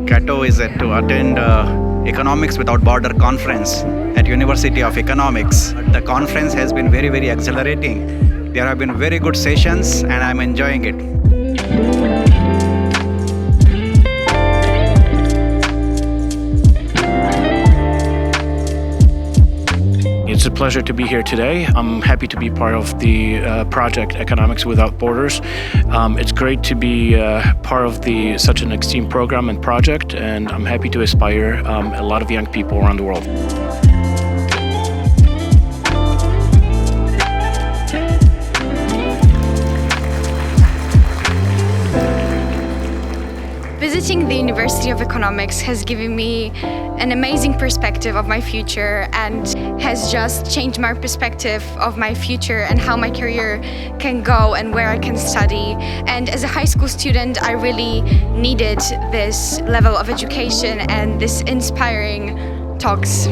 Katowice to attend Economics Without Border conference at University of Economics. The conference has been very, very exhilarating. There have been very good sessions and I'm enjoying it. It's a pleasure to be here today. I'm happy to be part of the project Economics Without Borders. It's great to be part of such an extreme program and project, and I'm happy to inspire a lot of young people around the world. Visiting the University of Economics has given me an amazing perspective of my future and has just changed my perspective of my future and how my career can go and where I can study. And as a high school student, I really needed this level of education and this inspiring talks.